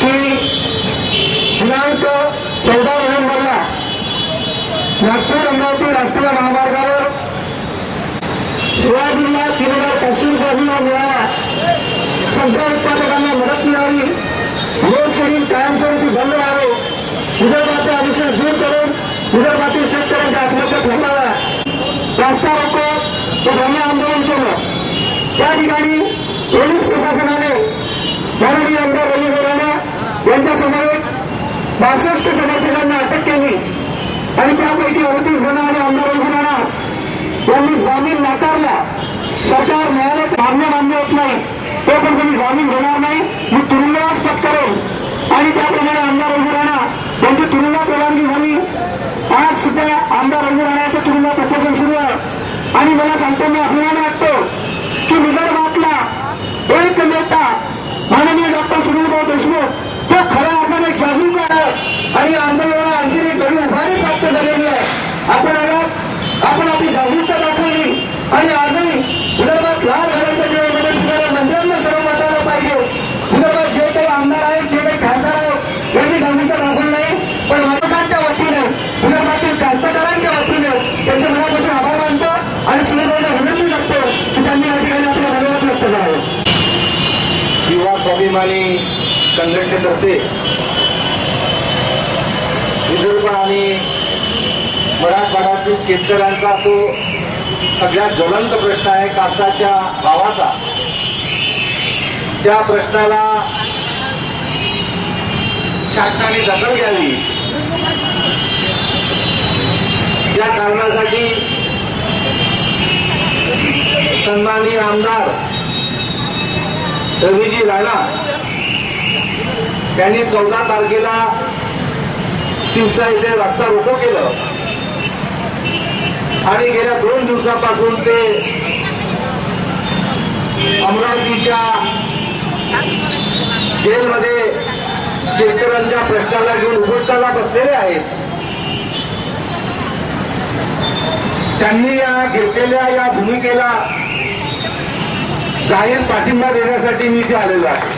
की दिनांक 14 नोव्हेंबरला नागपूर अमरावती राष्ट्रीय महामार्गावर सोयाबीनला 3,500 रुपये मिळाला. संत्रा उत्पादकांना मदत मिळावी. लोड शेडिंग कायमस्वरूपी बंद व्हावे. विदर्भाचा अविश्वास दूर करून विदर्भातील शेतकऱ्यांच्या आत्महत्या थांबाव्या. रास्ता रोको व धरणे आंदोलन केलं. त्या ठिकाणी पोलीस प्रशासनाने माननीय आमदार रवी राणा यांच्यासमोर 62 समर्थकांना अटक केली आणि त्यापैकी 38 जण आणि आमदार रवी राणा यांनी जामीन नाकारला. सरकार न्यायालयात मान्य होत नाही तो पण कोणी जामीन घेणार नाही, मी तुरुंगवास पत्करेल आणि त्याप्रमाणे आमदार रवी राणा यांची तुरुंगात परवानगी झाली. आज सुद्धा आमदार रवी राणा यांच्या तुरुंगात उपोषण सुरू आहे आणि मला सांगतो मी अभिमान वाटतो की विदर्भातला एक नेता माननीय डॉक्टर सुनीलभाऊ देशमुख तो खऱ्या अर्थाने जागरूक आहे आणि आंदोलनाला आणखी एक नवी उभारी प्राप्त झालेली आहे. आपण आपली जागरूकता दाखवली आणि आजही विदर्भात लाल घरांच्या वेळेमध्ये फिरणाऱ्या मंत्र्यांना सर्व वाटायला पाहिजे. विदर्भात जे काही आमदार आहेत जे काही खासदार आहेत यांनी जागरूकता दाखवली नाही, पण मतदारांच्या वतीने विदर्भातील कास्तकारांच्या वतीने त्यांच्या मनापासून आभार मानतो आणि सुनीलभाऊंना विनंती करतो की त्यांनी या ठिकाणी आपल्या मनोगत व्यक्त करावं. युवा स्वाभिमानी संघटनेतर्फे विदर्भ आणि मराठवाड्यातील शेतकऱ्यांचा जो सगळ्यात ज्वलंत प्रश्न आहे कापसाच्या भावाचा, त्या प्रश्नाला शासनाने दखल घ्यावी या कारणासाठी सन्माननीय आमदार रवीजी राणा यांनी 14 तारखेला दिवसा इथे रस्ता रोको केलं आणि गेल्या 2 दिवसापासून ते अमरावतीच्या जेलमध्ये शेतकऱ्यांच्या प्रश्नाला घेऊन उपोषणाला बसलेले आहेत. त्यांनी या घेतलेल्या या भूमिकेला जाहीर पाठिंबा देण्यासाठी मी इथे आलेलो आहे.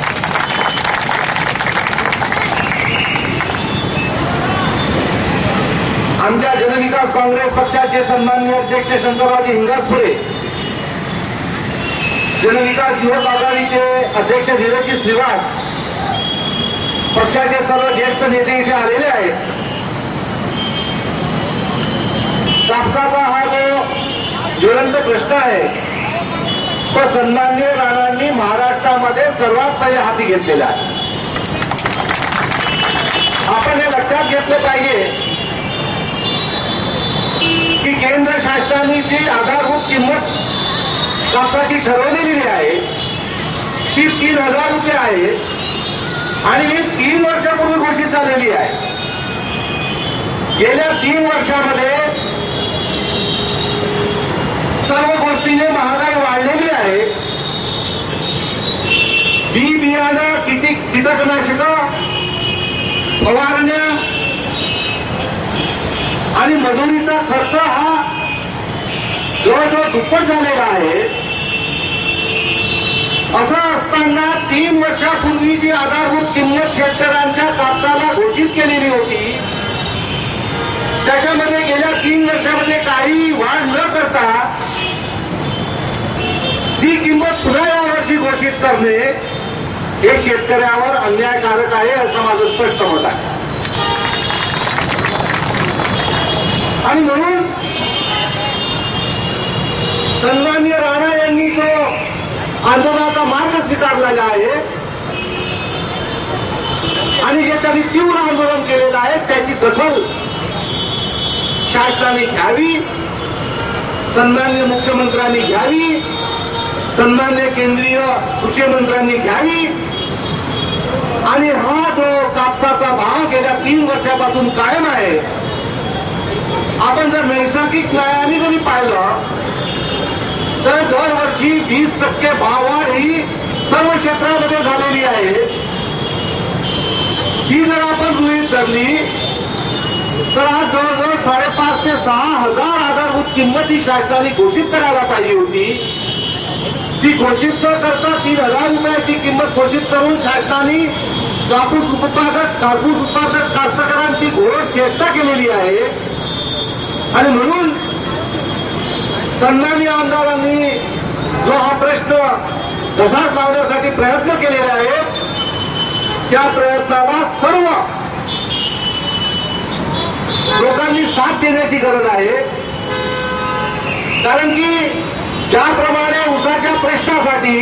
आमच्या जनविकास काँग्रेस पक्षाचे सन्माननीय अध्यक्ष शंकररावजी हिंगासपुरे, जनविकास युवक आघाडीचे अध्यक्ष धीरजी श्रीवास, पक्षाचे सर्व ज्येष्ठ नेते इथे आलेले आहेत. कापसाचा हा जो ज्वलंत प्रश्न आहे तो सन्माननीय राणांनी महाराष्ट्रामध्ये सर्वात पहिले हाती घेतलेला आहे. आपण हे लक्षात घेतले पाहिजे की केंद्र शासनाने जी आधारभूत किंमत कापसाची ठरवलेली आहे ती 3,000 रुपये आहे आणि ही 3 वर्षापूर्वी घोषित झालेली आहे. गेल्या 3 वर्षामध्ये सर्व गोष्टीने महागाई वाढलेली आहे. बी बियाणं, कीटकनाशकं, फवारण्या आणि मजुरीचा खर्च हा जवळजवळ दुप्पट झालेला आहे. असं असताना 3 वर्षापूर्वी जी आधारभूत किंमत शेतकऱ्यांच्या कापसाला घोषित केलेली होती त्याच्यामध्ये गेल्या 3 वर्षामध्ये काही वाढ न करता ती किंमत पुन्हा यावर्षी घोषित करणे हे शेतकऱ्यावर अन्यायकारक आहे असं माझं स्पष्ट मत आहे. आणि म्हणून सन्माननीय राणा यांनी जो आंदोलनाचा मार्ग स्वीकारलेला आहे आणि जे त्यांनी तीव्र आंदोलन केलेलं आहे त्याची दखल शासनाने घ्यावी, सन्माननीय मुख्यमंत्र्यांनी घ्यावी, सन्माननीय केंद्रीय कृषी मंत्र्यांनी घ्यावी आणि हा जो कापसाचा भाव गेल्या 3 वर्षापासून कायम आहे. आपण जर नैसर्गिक न्यायाने जरी पाहिलं तर दरवर्षी 20% भाववाढ ही सर्व क्षेत्रामध्ये झालेली आहे. ही जर आपण गृहीत धरली तर आज जवळजवळ 5,500 ते 6,000 आधारभूत किंमत ही शासनाने घोषित करायला पाहिजे होती. ती घोषित न करता 3,000 रुपयाची किंमत घोषित करून शासनाने कापूस उत्पादक कास्तकारांची घोर चेष्टा केलेली आहे आणि म्हणून सन्माननीय आमदारांनी जो हा प्रश्न तसाच लावण्यासाठी प्रयत्न केलेले आहेत त्या प्रयत्नाला सर्व लोकांनी साथ देण्याची गरज आहे. कारण की ज्याप्रमाणे ऊसाच्या प्रश्नासाठी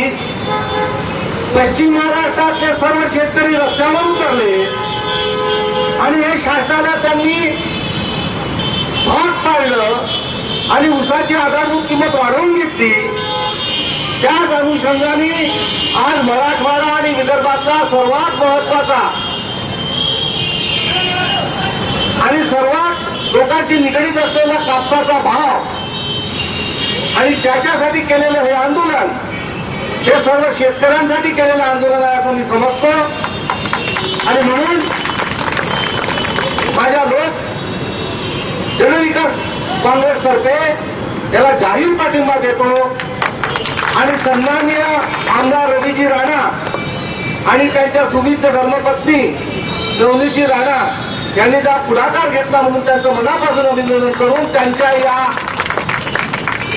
पश्चिम महाराष्ट्रातले सर्व शेतकरी रस्त्यावर उतरले आणि हे शासनाला त्यांनी भाग पाडलं आणि ऊसाची आधारभूत किंमत वाढवून घेतली, त्याच अनुषंगाने आज मराठवाडा आणि विदर्भातला सर्वात महत्वाचा आणि सर्वात लोकांची निगडीत असलेला कापसाचा भाव आणि त्याच्यासाठी केलेलं हे आंदोलन हे सर्व शेतकऱ्यांसाठी केलेलं आंदोलन आहे असं मी समजतो. आणि म्हणून माझ्या लोक जनविकास काँग्रेसतर्फे याला जाहीर पाठिंबा देतो आणि सन्माननीय आमदार रवीजी राणा आणि त्यांच्या सुविध धर्मपत्नी नवनीजी राणा यांनी जा पुढाकार घेतला म्हणून त्यांचं मनापासून अभिनंदन करून त्यांच्या या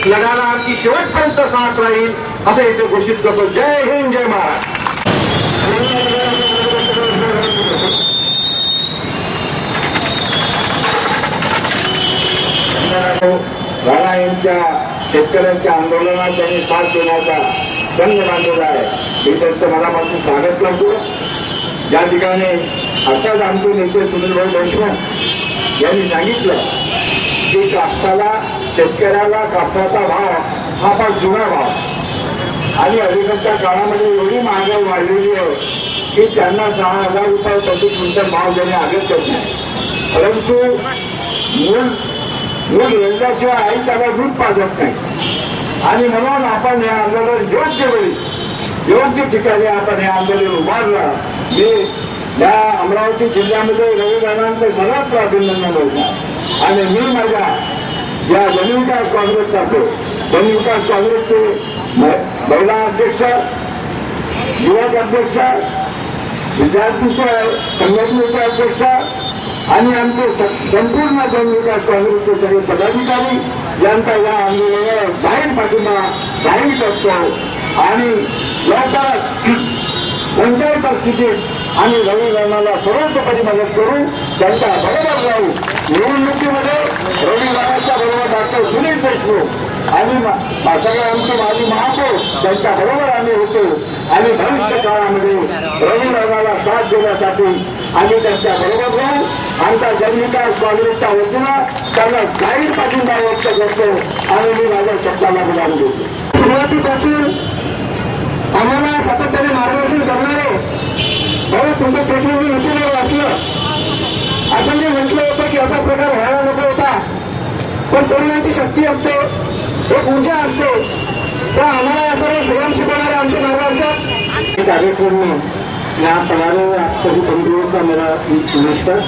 लढ्याला आमची शेवटपर्यंत साथ राहील असं इथे घोषित करतो. जय हिंद, जय महाराष्ट्र. राणा यांच्या शेतकऱ्यांच्या आंदोलनात त्यांनी साथ देण्याचा संघ बांधलेला आहे. मी त्यांचं मनापासून स्वागत करतो. या ठिकाणी आताच आमचे नेते सुनीलभाऊ देशमुख यांनी सांगितलं की कापसाला शेतकऱ्याला कापसाचा भाव हा फार जुना भाव आणि अलीकडच्या काळामध्ये एवढी महागाई वाढलेली आहे की त्यांना 6,000 रुपये प्रति क्विंटल भाव देणे अगत्यच नाही. परंतु मूल रंगाशिवाय आई त्याला दूध पाजत नाही आणि म्हणून आपण हे आंदोलन योग्य वेळी योग्य ठिकाणी आपण हे आंदोलन उभारलं. मी या अमरावती जिल्ह्यामध्ये रविवारांचं सर्वत्र अभिनंदन होतं आणि मी माझ्या या जनविकास काँग्रेसतर्फे जनविकास काँग्रेसचे महिला अध्यक्ष, युवक अध्यक्ष, विद्यार्थीचे संघटनेचे अध्यक्ष आणि आमचे संपूर्ण जनविकास काँग्रेसचे सगळे पदाधिकारी यांचा या आंदोलनाला जाहीर पाठिंबा जाहीर करतो आणि लवकरच कोणत्याही परिस्थितीत आणि रविवाराला सर्वतोपरी मदत करून त्यांच्या बरोबर राहू. निवडणुकीमध्ये रविवाराच्या बरोबर डॉक्टर सुनील देशमुख आणि सगळे आमचे माजी महापौर त्यांच्या बरोबर आम्ही होतो आणि भविष्य काळामध्ये रविवाराला साथ देण्यासाठी आम्ही त्यांच्या बरोबर राहू. आमचा जनविकास काँग्रेसच्या वतीनं त्यांना जाहीर पाठिंबा व्यक्त करतो आणि मी माझ्या शब्दाला गुलाम देतो. सुरुवातीपासून आम्हाला सातत्याने मार्गदर्शन करणारे बरं तुमचं स्टेटमेंट मी विचारलं वाटलं. आपण जे म्हटलं होतं की असा प्रकार व्हायला नको होता, पण तरुणांची शक्ती असते, एक ऊर्जा असते, तर आम्हाला या सर्व संयम शिकवणारे आमचे मार्गदर्शक कार्यक्रम में यहाँ पधारे हुए आप सभी बंधुओं का मेरा नमस्कार.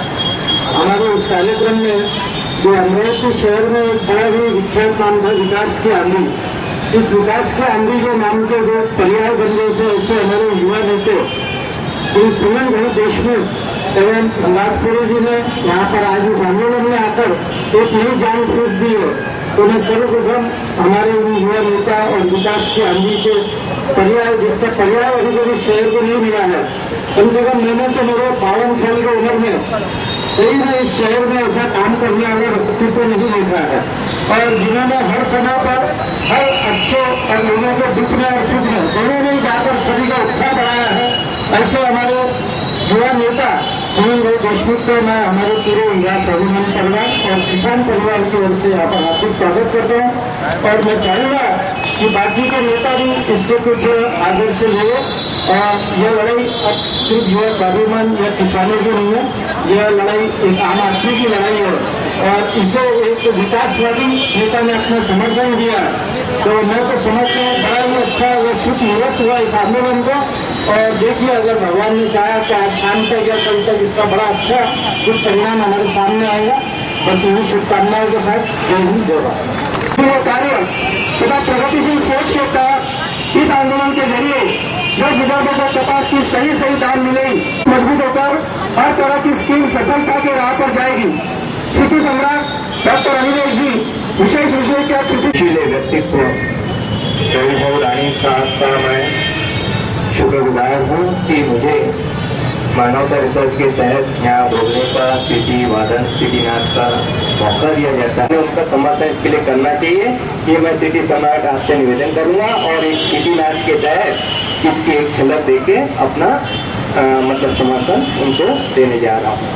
हमारे इस कार्यक्रम में जो अमरावती शहर में एक बड़ा ही विख्यात नाम था विकास की आंधी. इस विकास की आंधी के नाम के जो पर्याय बन गए थे ऐसे हमारे युवा नेता श्री सुनील भाई देशमुख एवं उल्लासपुरी जी ने यहाँ पर आज इस आंदोलन में आकर एक नई जान फूंक दी है. तो मैं सर्वप्रथम हमारे युवा नेता और विकास की आंधी के पर्याय जिसका पर्याय अभी कभी शहर को नहीं मिला है, कम से कम मैंने तो मेरे 52 साल की उम्र में सही में इस शहर में ऐसा काम करने वाला व्यक्ति को नहीं देखा है और जिन्होंने हर समय पर हर अच्छे और लोगों के दुख में और सुख में जरूर नहीं जाकर सभी का उत्साह बढ़ाया है. ऐसे हमारे युवा नेता सुनील भाई देशमुख को मैं हमारे पूरे युवा स्वाभिमान परिवार और किसान परिवार की ओर से यहाँ पर हार्दिक स्वागत करता हूँ और मैं चाहूँगा कि बाकी के नेता भी इससे कुछ आदर्श ले. और यह लड़ाई अब सिर्फ युवा स्वाभिमान या किसानों की नहीं है, यह लड़ाई एक आम आदमी की लड़ाई है और इसे एक विकासवादी नेता ने अपना समर्थन दिया. तो मैं तो समझता हूँ बड़ा ही अच्छा और शुभ मुहूर्त हुआ इस आंदोलन को. और देखिए अगर भगवान ने चाहा तो आज शाम तक या कल तक इसका बड़ा अच्छा कुछ परिणाम हमारे सामने आएगा. बस इन्हीं शुभकामनाओं के साथ जय हिंद, जय भारत. कार्य तथा प्रगतिशील सोच के तहत इस आंदोलन के जरिए जो विदर्भ को कपास की सही दाम मिलेगी मजबूत होकर हर तरह की स्कीम सफलता के राह पर जाएगी। सिटी सम्राट डॉक्टर अनिलेश जी विशेष विषय के शीले व्यक्तित्व वैभव राणीचा का मैं शुक्रगुजार हूँ कि मुझे मानवता रिसर्च के तहत यहाँ बोलने का सिटी वादन सिटी नाच का मौका दिया जाता है। उनका समर्थन इसके लिए करना चाहिए। ये मैं सिटी सम्राट आपसे निवेदन करूंगा और एक सिटी नाच के तहत इसकी एक झलक देके अपना मतलब समर्थन उनको देने जा रहा हूँ।